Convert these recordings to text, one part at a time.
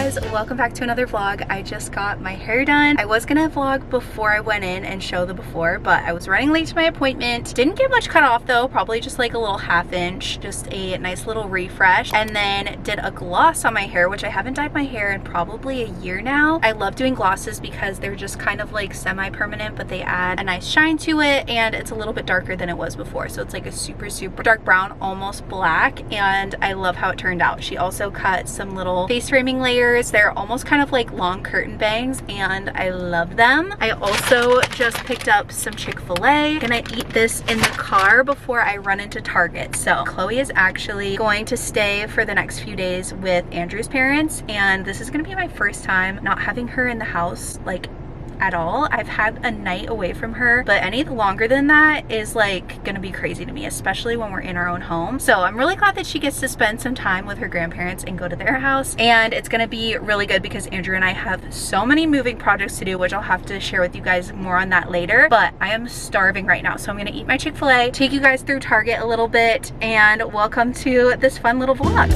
guys, welcome back to another vlog. I just got my hair done. I was gonna vlog before I went in and show the before, but I was running late to my appointment. Didn't get much cut off though, probably just like a little half inch, just a nice little refresh. And then did a gloss on my hair, which I haven't dyed my hair in probably a year now. I love doing glosses because they're just kind of like semi-permanent, but they add a nice shine to it, and it's a little bit darker than it was before. So it's like a super dark brown, almost black, and I love how it turned out. She also cut some little face framing layers. They're almost kind of like long curtain bangs, and I love them. I also just picked up some Chick-fil-A. Gonna eat this in the car before I run into Target. So Chloe is actually going to stay for the next few days with Andrew's parents, and this is gonna be my first time not having her in the house like at all. I've had a night away from her, but any longer than that is like gonna be crazy to me, especially when we're in our own home. So I'm really glad that she gets to spend some time with her grandparents and go to their house, and it's gonna be really good because Andrew and I have so many moving projects to do, which I'll have to share with you guys more on that later. But I am starving right now, so I'm gonna eat my Chick-fil-A, take you guys through Target a little bit, and welcome to this fun little vlog.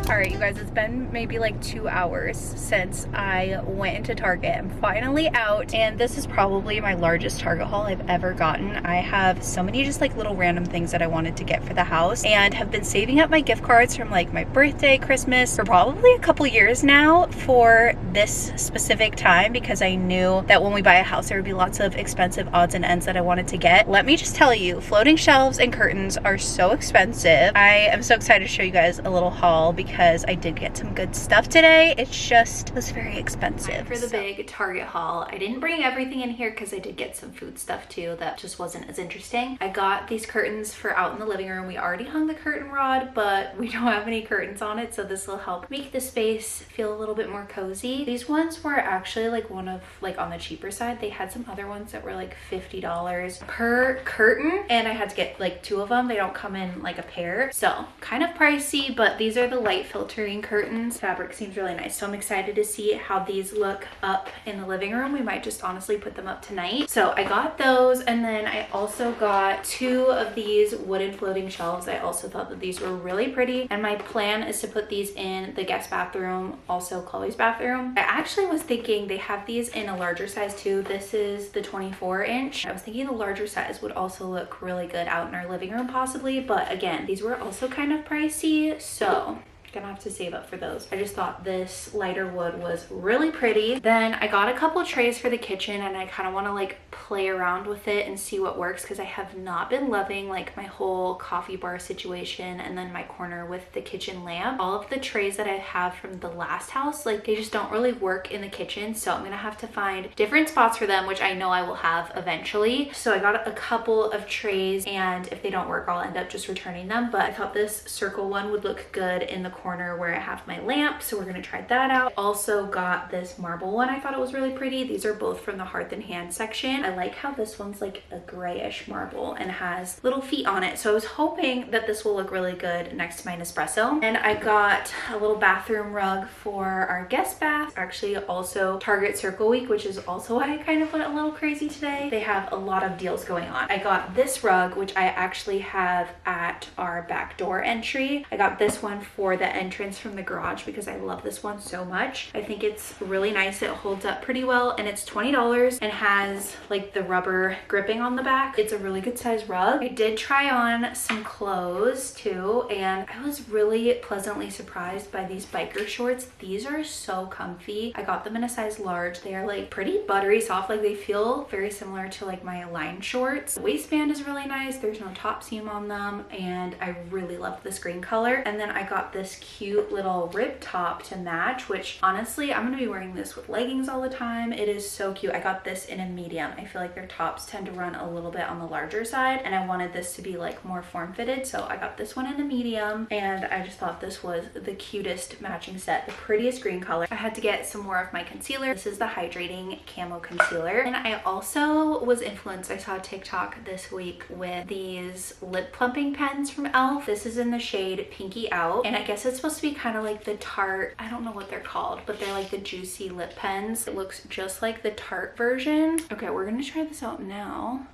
Alright, you guys, it's been maybe like 2 hours since I went into Target. I'm finally out, and this is probably my largest Target haul I've ever gotten. I have so many just like little random things that I wanted to get for the house, and have been saving up my gift cards from like my birthday, Christmas, for probably a couple years now for this specific time, because I knew that when we buy a house there would be lots of expensive odds and ends that I wanted to get. Let me just tell you, floating shelves and curtains are so expensive. I am so excited to show you guys a little haul because I did get some good stuff today. It's just, it was very expensive. For the big Target haul, I didn't bring everything in here because I did get some food stuff too that just wasn't as interesting. I got these curtains for out in the living room. We already hung the curtain rod, but we don't have any curtains on it, so this will help make the space feel a little bit more cozy. These ones were actually like one of like on the cheaper side. They had some other ones that were like $50 per curtain, and I had to get like 2 of them. They don't come in like a pair, so kind of pricey, but these are the light filtering curtains. Fabric seems really nice, so I'm excited to see how these look up in the living room. We might just honestly put them up tonight. So I got those, and then I also got 2 of these wooden floating shelves. I also thought that these were really pretty, and my plan is to put these in the guest bathroom, also Chloe's bathroom. I actually was thinking they have these in a larger size too. This is the 24-inch. I was thinking the larger size would also look really good out in our living room possibly, but again, these were also kind of pricey, so gonna have to save up for those. I just thought this lighter wood was really pretty. Then I got a couple trays for the kitchen, and I kind of want to like play around with it and see what works, because I have not been loving like my whole coffee bar situation and then my corner with the kitchen lamp. All of the trays that I have from the last house, like they just don't really work in the kitchen, so I'm gonna have to find different spots for them, which I know I will have eventually. So I got a couple of trays, and if they don't work I'll end up just returning them, but I thought this circle one would look good in the corner where I have my lamp, so we're gonna try that out. Also got this marble one. I thought it was really pretty. These are both from the Hearth and Hand section. I like how this one's like a grayish marble and has little feet on it, so I was hoping that this will look really good next to my Nespresso. And I got a little bathroom rug for our guest bath. Actually also Target Circle Week, which is also why I kind of went a little crazy today. They have a lot of deals going on. I got this rug, which I actually have at our back door entry. I got this one for the entrance from the garage because I love this one so much. I think it's really nice. It holds up pretty well, and it's $20 and has like the rubber gripping on the back. It's a really good size rug. I did try on some clothes too, and I was really pleasantly surprised by these biker shorts. These are so comfy. I got them in a size large. They are like pretty buttery soft. Like they feel very similar to like my Align shorts. The waistband is really nice. There's no top seam on them, and I really love this green color. And then I got this cute little rib top to match, which honestly I'm gonna be wearing this with leggings all the time. It is so cute. I got this in a medium. I feel like their tops tend to run a little bit on the larger side, and I wanted this to be like more form-fitted, so I got this one in a medium, and I just thought this was the cutest matching set, the prettiest green color. I had to get some more of my concealer. This is the Hydrating Camo Concealer, and I also was influenced. I saw a TikTok this week with these lip plumping pens from e.l.f. This is in the shade Pinky Out, and I guess it's supposed to be kind of like the Tarte, I don't know what they're called, but they're like the juicy lip pens. It looks just like the Tarte version. Okay, we're gonna try this out now.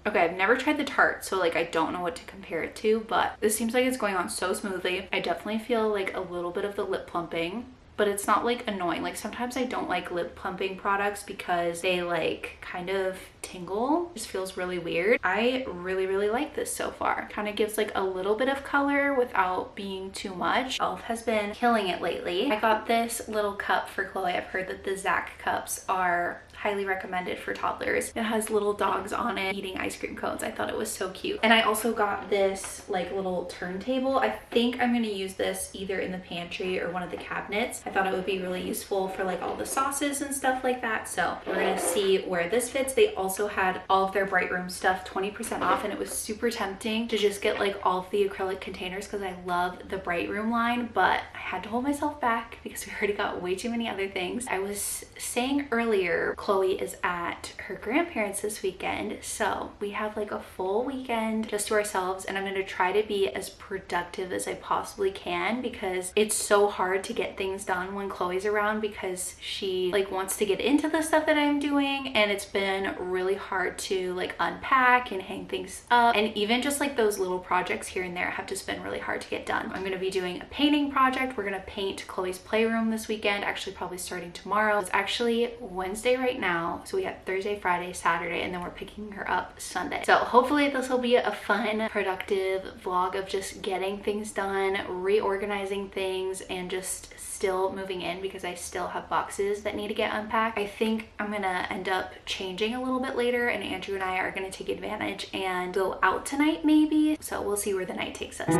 Okay, I've never tried the Tarte, so like I don't know what to compare it to, but this seems like it's going on so smoothly. I definitely feel like a little bit of the lip plumping, but it's not like annoying. Like sometimes I don't like lip plumping products because they like kind of tingle. It just feels really weird. I really like this so far. Kind of gives like a little bit of color without being too much. Elf has been killing it lately. I got this little cup for Chloe. I've heard that the Zach cups are highly recommended for toddlers. It has little dogs on it eating ice cream cones. I thought it was so cute. And I also got this like little turntable. I think I'm gonna use this either in the pantry or one of the cabinets. I thought it would be really useful for like all the sauces and stuff like that. So we're gonna see where this fits. They also had all of their Bright Room stuff 20% off, and it was super tempting to just get like all of the acrylic containers because I love the Bright Room line, but I had to hold myself back because we already got way too many other things. I was saying earlier, Chloe is at her grandparents this weekend, so we have like a full weekend just to ourselves, and I'm going to try to be as productive as I possibly can because it's so hard to get things done when Chloe's around because she like wants to get into the stuff that I'm doing, and it's been really hard to like unpack and hang things up, and even just like those little projects here and there have just been really hard to get done. I'm going to be doing a painting project. We're going to paint Chloe's playroom this weekend, actually probably starting tomorrow. It's actually Wednesday right now, so we have Thursday, Friday, Saturday, and then we're picking her up Sunday. So hopefully this will be a fun, productive vlog of just getting things done, reorganizing things, and just still moving in because I still have boxes that need to get unpacked. I think I'm gonna end up changing a little bit later, and Andrew and I are gonna take advantage and go out tonight maybe. So we'll see where the night takes us.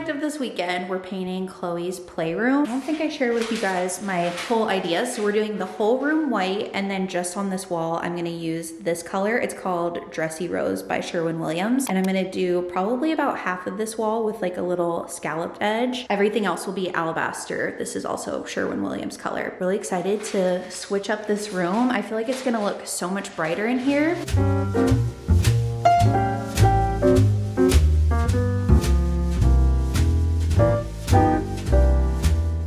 Of this weekend, we're painting Chloe's playroom. I don't think I shared with you guys my whole idea. So we're doing the whole room white, and then just on this wall I'm going to use this color. It's called Dressy Rose by Sherwin-Williams, and I'm going to do probably about half of this wall with like a little scalloped edge. Everything else will be alabaster. This is also Sherwin-Williams color. Really excited to switch up this room. I feel like it's going to look so much brighter in here.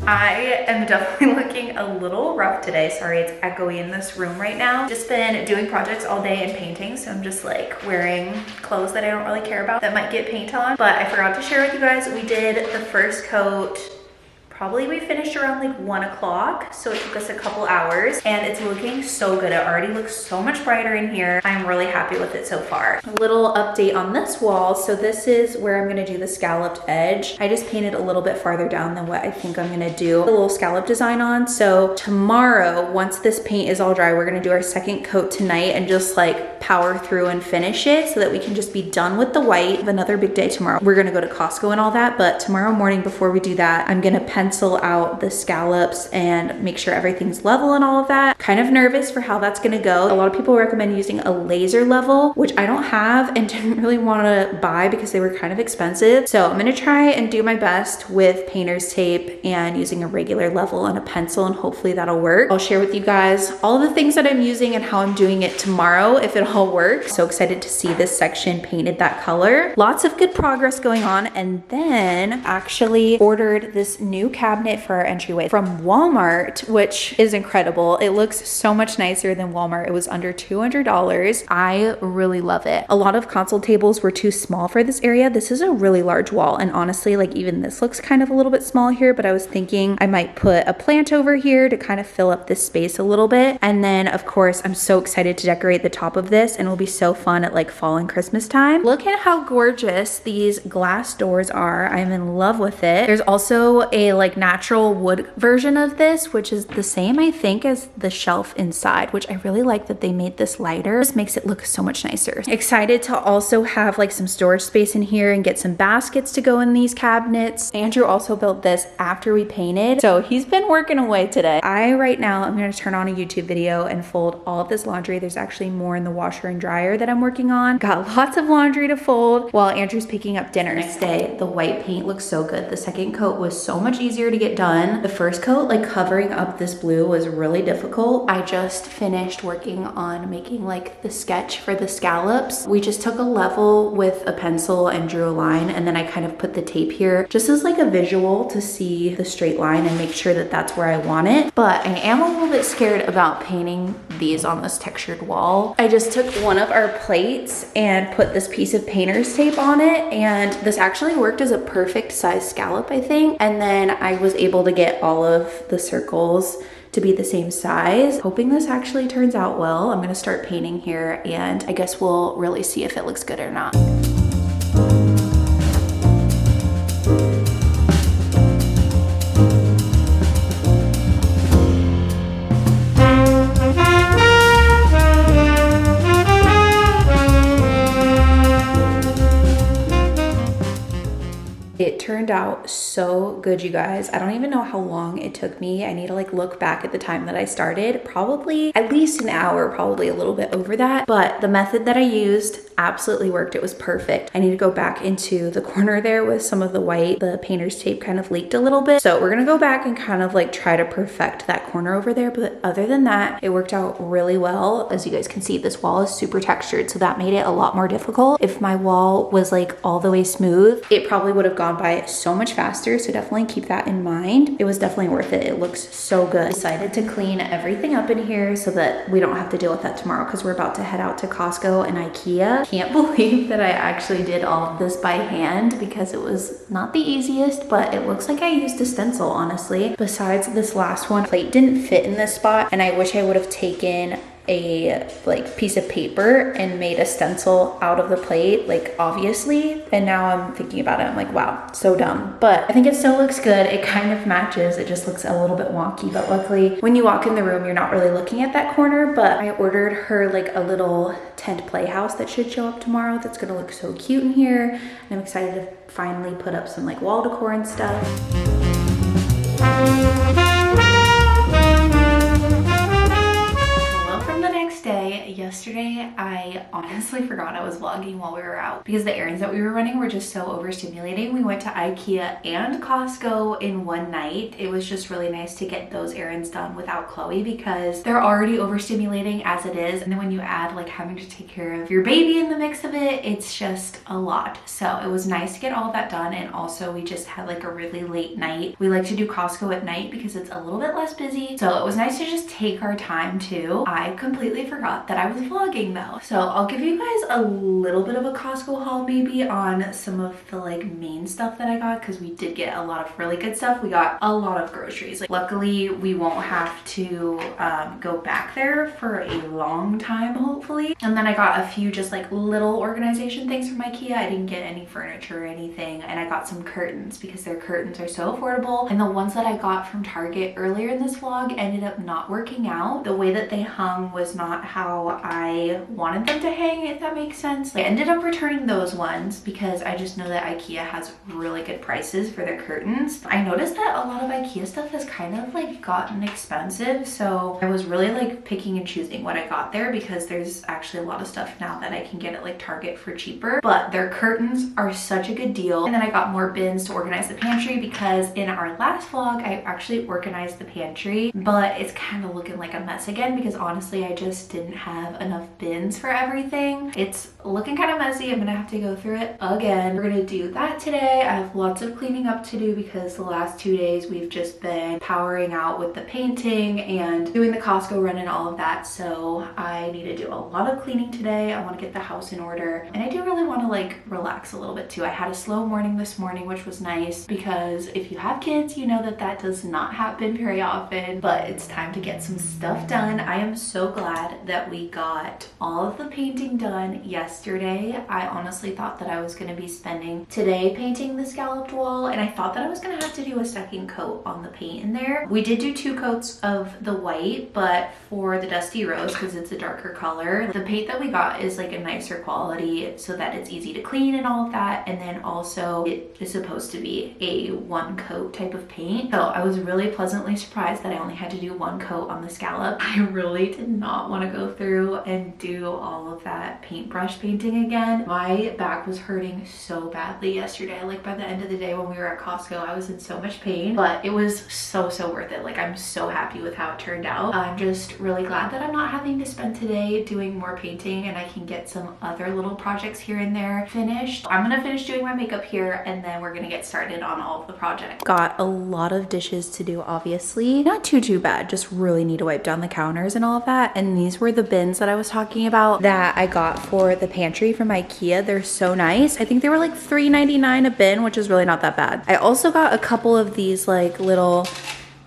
I am definitely looking a little rough today. Sorry, it's echoey in this room right now. Just been doing projects all day and painting, so I'm just like wearing clothes that I don't really care about that might get paint on. But I forgot to share with you guys, we did the first coat. Probably we finished around like 1 o'clock, so it took us a couple hours, and it's looking so good. It already looks so much brighter in here. I'm really happy with it so far. A little update on this wall. So this is where I'm gonna do the scalloped edge. I just painted a little bit farther down than what I think I'm gonna do a little scallop design on. So tomorrow, once this paint is all dry, we're gonna do our second coat tonight and just like power through and finish it so that we can just be done with the white. We have another big day tomorrow. We're gonna go to Costco and all that, but tomorrow morning before we do that, I'm gonna pencil out the scallops and make sure everything's level and all of that. Kind of nervous for how that's gonna go. A lot of people recommend using a laser level, which I don't have and didn't really want to buy because they were kind of expensive. So I'm gonna try and do my best with painter's tape and using a regular level and a pencil, and hopefully that'll work. I'll share with you guys all the things that I'm using and how I'm doing it tomorrow if it all works. So excited to see this section painted that color. Lots of good progress going on. And then actually ordered this new cabinet for our entryway from Walmart, which is incredible. It looks so much nicer than Walmart. It was under $200. I really love it. A lot of console tables were too small for this area. This is a really large wall, and honestly, like even this looks kind of a little bit small here, but I was thinking I might put a plant over here to kind of fill up this space a little bit. And then of course, I'm so excited to decorate the top of this, and it'll be so fun at like fall and Christmas time. Look at how gorgeous these glass doors are. I'm in love with it. There's also a like natural wood version of this, which is the same I think as the shelf inside, which I really like that they made this lighter. This makes it look so much nicer. Excited to also have like some storage space in here and get some baskets to go in these cabinets. Andrew also built this after we painted, so he's been working away today. Right now I'm going to turn on a YouTube video and fold all of this laundry. There's actually more in the washer and dryer that I'm working on. Got lots of laundry to fold while Andrew's picking up dinner. Next day, the white paint looks so good. The second coat was so much easier easier to get done. The first coat, like covering up this blue, was really difficult. I just finished working on making like the sketch for the scallops. We just took a level with a pencil and drew a line, and then I kind of put the tape here just as like a visual to see the straight line and make sure that that's where I want it. But I am a little bit scared about painting these on this textured wall. I just took one of our plates and put this piece of painter's tape on it, and this actually worked as a perfect size scallop, I think. And then I was able to get all of the circles to be the same size. Hoping this actually turns out well. I'm gonna start painting here, and I guess we'll really see if it looks good or not. It turned out so good, you guys. I don't even know how long it took me. I need to like look back at the time that I started. Probably at least an hour, probably a little bit over that. But the method that I used absolutely worked. It was perfect. I need to go back into the corner there with some of the white. The painter's tape kind of leaked a little bit. So we're gonna go back and kind of like try to perfect that corner over there. But other than that, it worked out really well. As you guys can see, this wall is super textured, so that made it a lot more difficult. If my wall was like all the way smooth, it probably would have gone by so much faster, so definitely keep that in mind. It was definitely worth it. It looks so good. Decided to clean everything up in here so that we don't have to deal with that tomorrow, because we're about to head out to Costco and IKEA. Can't believe that I actually did all of this by hand, because it was not the easiest, but it looks like I used a stencil, honestly. Besides this last one, plate didn't fit in this spot, and I wish I would have taken a like piece of paper and made a stencil out of the plate, like obviously. And now I'm thinking about it, I'm like, wow, so dumb. But I think it still looks good. It kind of matches. It just looks a little bit wonky, but luckily when you walk in the room, you're not really looking at that corner. But I ordered her like a little tent playhouse that should show up tomorrow. That's gonna look so cute in here. And I'm excited to finally put up some like wall decor and stuff. Day. Yesterday, I honestly forgot I was vlogging while we were out because the errands that we were running were just so overstimulating. We went to IKEA and Costco in one night. It was just really nice to get those errands done without Chloe, because they're already overstimulating as it is. And then when you add like having to take care of your baby in the mix of it, it's just a lot. So it was nice to get all of that done. And also we just had like a really late night. We like to do Costco at night because it's a little bit less busy. So it was nice to just take our time too. I completely forgot that I was vlogging though. So I'll give you guys a little bit of a Costco haul maybe on some of the like main stuff that I got, because we did get a lot of really good stuff. We got a lot of groceries. Like, luckily we won't have to go back there for a long time, hopefully. And then I got a few just like little organization things from IKEA. I didn't get any furniture or anything. And I got some curtains because their curtains are so affordable. And the ones that I got from Target earlier in this vlog ended up not working out. The way that they hung was not how I wanted them to hang, if that makes sense. I ended up returning those ones because I just know that IKEA has really good prices for their curtains. I noticed that a lot of IKEA stuff has kind of like gotten expensive, so I was really like picking and choosing what I got there, because there's actually a lot of stuff now that I can get at like Target for cheaper. But their curtains are such a good deal. And then I got more bins to organize the pantry, because in our last vlog I actually organized the pantry, but it's kind of looking like a mess again because honestly I just didn't have enough bins for everything. It's looking kind of messy. I'm gonna have to go through it again. We're gonna do that today. I have lots of cleaning up to do because the last 2 days we've just been powering out with the painting and doing the Costco run and all of that. So I need to do a lot of cleaning today. I want to get the house in order, and I do really want to like relax a little bit too. I had a slow morning this morning, which was nice, because if you have kids, you know that that does not happen very often, but it's time to get some stuff done. I am so glad that we got all of the painting done yesterday. I honestly thought that I was going to be spending today painting the scalloped wall, and I thought that I was going to have to do a second coat on the paint in there. We did do 2 coats of the white, but for the dusty rose, because it's a darker color, the paint that we got is like a nicer quality so that it's easy to clean and all of that. And then also it is supposed to be a 1 coat type of paint. So I was really pleasantly surprised that I only had to do 1 coat on the scallop. I really did not want to go through and do all of that paintbrush painting again. My back was hurting so badly yesterday. Like by the end of the day when we were at Costco, I was in so much pain, but it was so worth it. Like I'm so happy with how it turned out. I'm just really glad that I'm not having to spend today doing more painting and I can get some other little projects here and there finished. I'm gonna finish doing my makeup here and then we're gonna get started on all of the projects. Got a lot of dishes to do, obviously. Not too bad, just really need to wipe down the counters and all of that. And these were the bins that I was talking about that I got for the pantry from IKEA. They're so nice. I think they were like $3.99 a bin, which is really not that bad. I also got a couple of these like little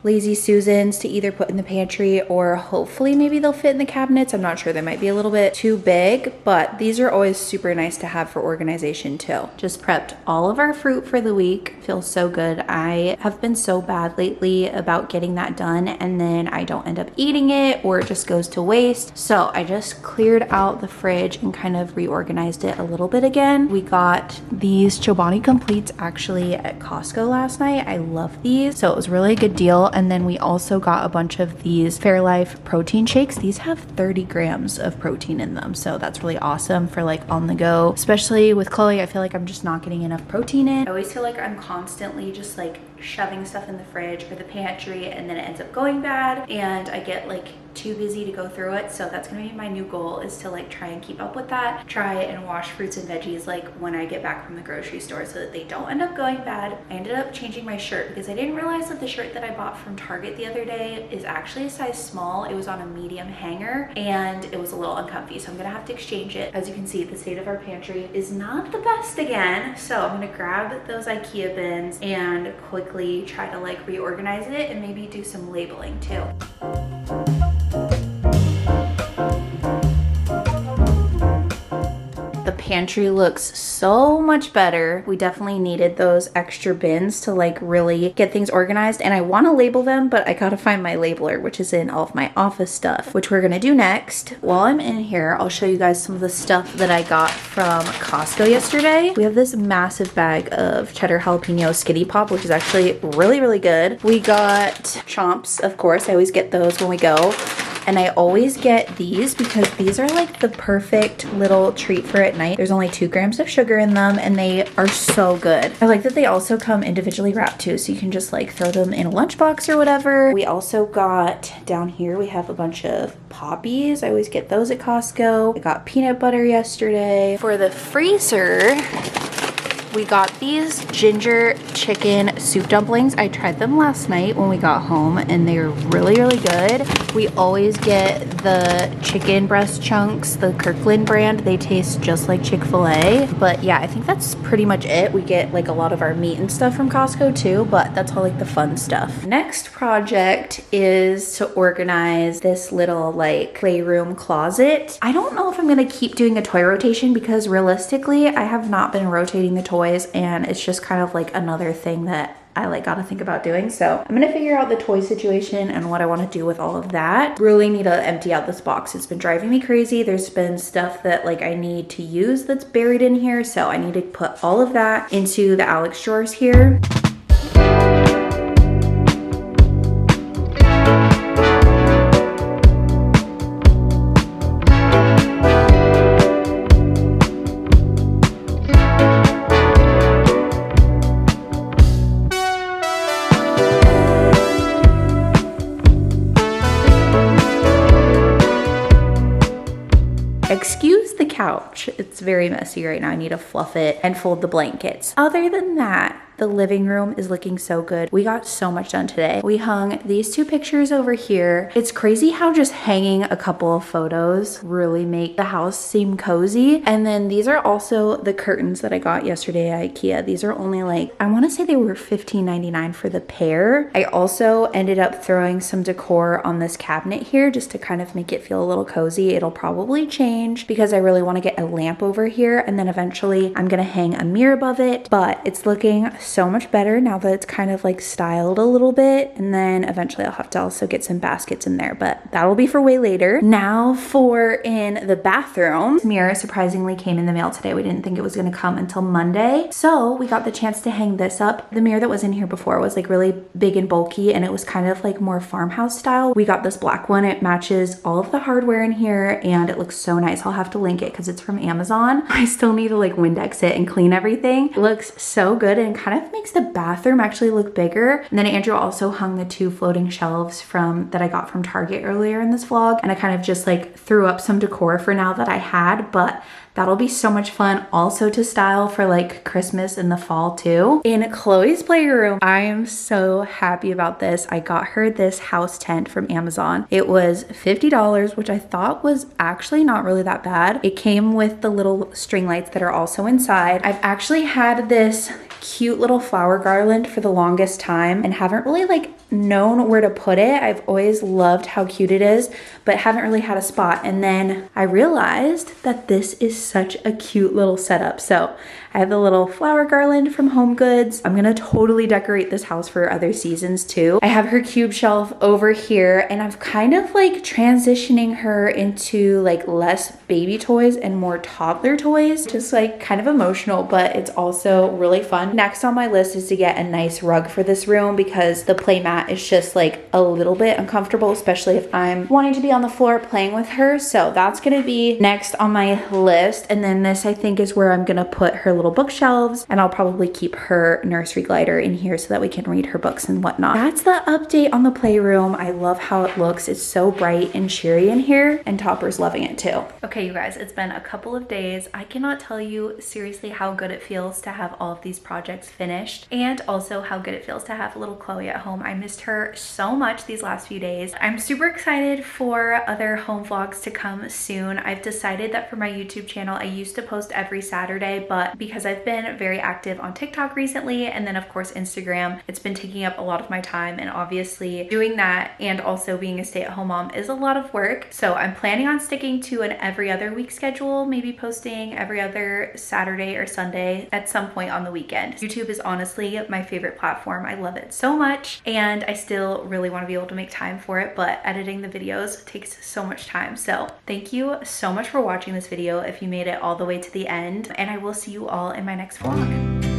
Lazy Susans to either put in the pantry or hopefully maybe they'll fit in the cabinets. I'm not sure, they might be a little bit too big, but these are always super nice to have for organization too. Just prepped all of our fruit for the week. Feels so good. I have been so bad lately about getting that done and then I don't end up eating it or it just goes to waste. So I just cleared out the fridge and kind of reorganized it a little bit again. We got these Chobani Completes actually at Costco last night. I love these, so it was really a good deal. And then we also got a bunch of these Fairlife protein shakes. These have 30 grams of protein in them. So that's really awesome for like on the go, especially with Chloe. I feel like I'm just not getting enough protein in. I always feel like I'm constantly just like shoving stuff in the fridge or the pantry and then it ends up going bad and I get like too busy to go through it. So that's gonna be my new goal, is to like try and keep up with that. Try and wash fruits and veggies like when I get back from the grocery store so that they don't end up going bad. I ended up changing my shirt because I didn't realize that the shirt that I bought from Target the other day is actually a size small. It was on a medium hanger and it was a little uncomfy, so I'm gonna have to exchange it. As you can see, the state of our pantry is not the best again, so I'm gonna grab those IKEA bins and quickly try to like reorganize it and maybe do some labeling too. The pantry looks so much better. We definitely needed those extra bins to like really get things organized, and I want to label them, but I gotta find my labeler, which is in all of my office stuff, which we're gonna do next. While I'm in here, I'll show you guys some of the stuff that I got from Costco yesterday. We have this massive bag of cheddar jalapeno Skitty Pop, which is actually really good. We got Chomps, of course. I always get those when we go. And I always get these because these are like the perfect little treat for at night. There's only 2 grams of sugar in them and they are so good. I like that they also come individually wrapped too, so you can just like throw them in a lunchbox or whatever. We also got, down here we have a bunch of Poppies. I always get those at Costco. I got peanut butter yesterday. For the freezer, we got these ginger chicken soup dumplings. I tried them last night when we got home and they were really good. We always get the chicken breast chunks, the Kirkland brand. They taste just like Chick-fil-A. But yeah, I think that's pretty much it. We get like a lot of our meat and stuff from Costco too, but that's all like the fun stuff. Next project is to organize this little like playroom closet. I don't know if I'm gonna keep doing a toy rotation because realistically, I have not been rotating the toys and it's just kind of like another thing that I like gotta think about doing. So I'm gonna figure out the toy situation and what I want to do with all of that. Really need to empty out this box. It's been driving me crazy. There's been stuff that like I need to use that's buried in here. So I need to put all of that into the Alex drawers here. Excuse the couch. It's very messy right now. I need to fluff it and fold the blankets. Other than that, the living room is looking so good. We got so much done today. We hung these 2 pictures over here. It's crazy how just hanging a couple of photos really make the house seem cozy. And then these are also the curtains that I got yesterday at IKEA. These are only like, I want to say they were $15.99 for the pair. I also ended up throwing some decor on this cabinet here just to kind of make it feel a little cozy. It'll probably change because I really want to get a lamp over here and then eventually I'm gonna hang a mirror above it, but it's looking so much better now that it's kind of like styled a little bit. And then eventually I'll have to also get some baskets in there, but that'll be for way later. Now for in the bathroom. This mirror surprisingly came in the mail today. We didn't think it was gonna come until Monday. So we got the chance to hang this up. The mirror that was in here before was like really big and bulky, and it was kind of like more farmhouse style. We got this black one. It matches all of the hardware in here and it looks so nice. I'll have to link it because it's from Amazon. I still need to like Windex it and clean everything. It looks so good and kind of makes the bathroom actually look bigger. And then Andrew also hung the 2 floating shelves that I got from Target earlier in this vlog. And I kind of just like threw up some decor for now that I had, but that'll be so much fun also to style for like Christmas in the fall too. In Chloe's playroom, I am so happy about this. I got her this house tent from Amazon. It was $50, which I thought was actually not really that bad. It came with the little string lights that are also inside. I've actually had this cute little flower garland for the longest time and haven't really like known where to put it. I've always loved how cute it is, but haven't really had a spot. And then I realized that this is such a cute little setup. So I have the little flower garland from Home Goods. I'm gonna totally decorate this house for other seasons too. I have her cube shelf over here, and I'm kind of like transitioning her into like less baby toys and more toddler toys. Just like kind of emotional, but it's also really fun. Next on my list is to get a nice rug for this room because the play mat is just like a little bit uncomfortable, especially if I'm wanting to be on the floor playing with her. So that's gonna be next on my list. And then this I think is where I'm gonna put her little bookshelves, and I'll probably keep her nursery glider in here so that we can read her books and whatnot. That's the update on the playroom. I love how it looks. It's so bright and cheery in here, and Topper's loving it too. Okay, you guys, it's been a couple of days. I cannot tell you seriously how good it feels to have all of these projects finished, and also how good it feels to have little Chloe at home. I missed her so much these last few days. I'm super excited for other home vlogs to come soon. I've decided that for my YouTube channel, I used to post every Saturday, but because I've been very active on TikTok recently, and then of course Instagram, it's been taking up a lot of my time, and obviously doing that and also being a stay-at-home mom is a lot of work. So I'm planning on sticking to an every other week schedule, maybe posting every other Saturday or Sunday at some point on the weekend. YouTube is honestly my favorite platform. I love it so much, and I still really want to be able to make time for it, but editing the videos takes so much time. So thank you so much for watching this video if you made it all the way to the end, and I will see you all in my next vlog.